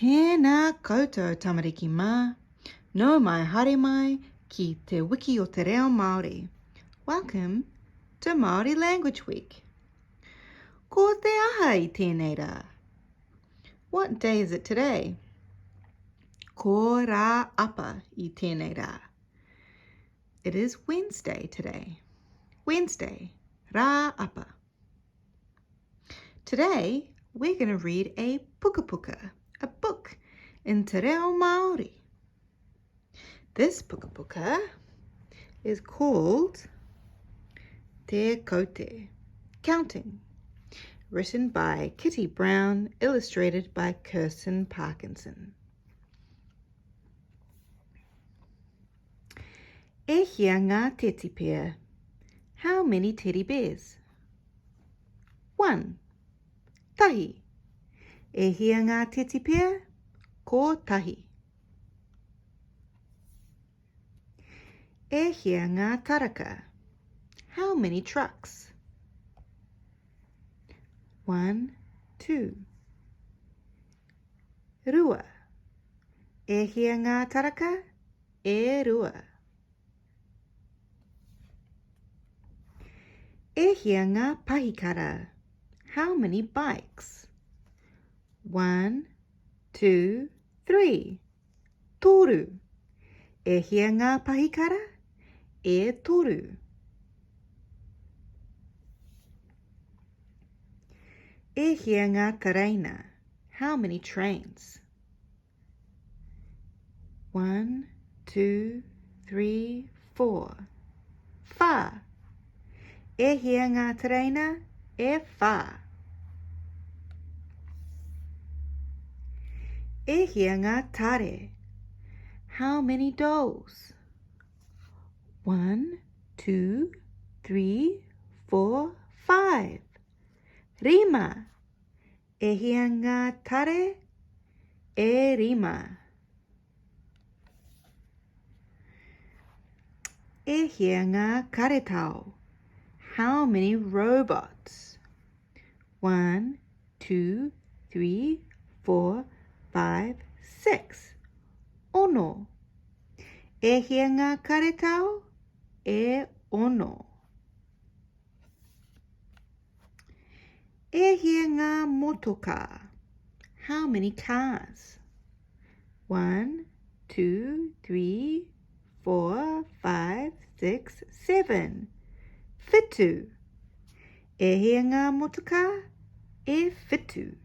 Tēnā koutou tamariki mā. No mai haere mai ki te Wiki o te reo Māori. Welcome to Māori Language Week. Ko te aha I tēnei rā. What day is it today? Ko Rāapa I tēnei rā. It is Wednesday today. Wednesday, Rāapa. Today, we're going to read a puka puka, a book in te reo Māori. This puka puka is called Te Kaute, Counting, written by Kitty Brown, illustrated by Kirsten Parkinson. E hia ngā teti pea. How many teddy bears? 1. Tahi. E hia ngā teti pea? Ko tahi. E hia ngā taraka. How many trucks? 1, 2. Rua. E hia ngā taraka? E rua. E hia ngā pahikara. How many bikes? 1, 2, 3. Toru. E hia ngā pahikara? E toru. E hia ngā tareina. How many trains? 1, 2, 3, 4. Whā. E hia ngā tareina? E whā. E hia ngā tare. How many dolls? 1, 2, 3, 4, 5. Rima. E hia ngā tare? E rima. E hia ngā karetao. How many robots? 1, 2, 3, 4, 5, 6. Ono. E hia ngā karetao? E ono. E hia ngā motoka. How many cars? 1, 2, 3, 4, 5, 6, 7. Whitu. E hia ngā motoka? E whitu.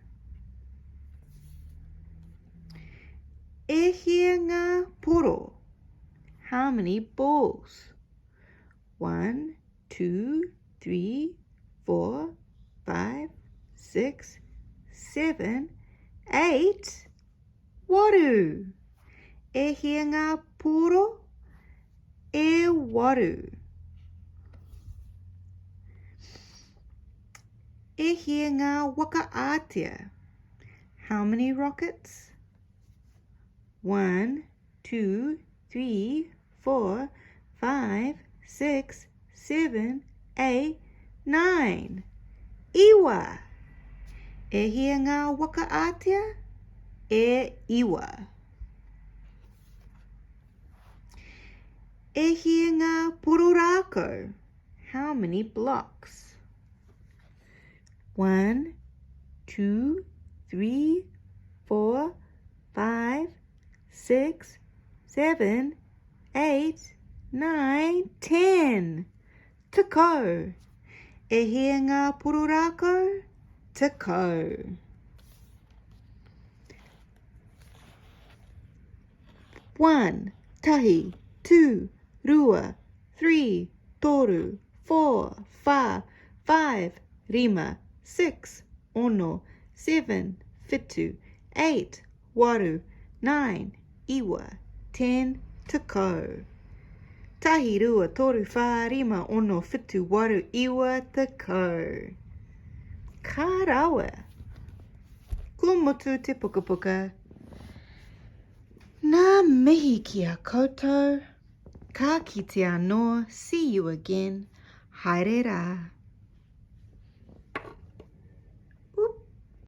E hia ngā poro. How many balls? 1, 2, 3, 4, 5, 6, 7, 8. Waru. E hia ngā poro? E waru. E hia ngā wakaātea. How many rockets? 1, 2, 3, 4, 5, 6, 7, 8, 9. Iwa. E hia ngā wakaātea? E iwa. E hia ngā pororako. How many blocks? 1, 2, 3, 4, 5, 6, 7, 8, 9, 10. Tako. E hia ngā pororako? Tako. 1, tahi, 2, rua, 3, toru, 4, whā, 5, rima, 6, ono, 7, whitu, 8, waru, 9, iwa, 10, tako. Tahi, rua, toru, whā, rima, ono, whitu, waru, iwa, tako. Ka rawa. Ko motu te puka puka. Nā mihi ki a koutou. Ka kite anō. See you again. Haere rā.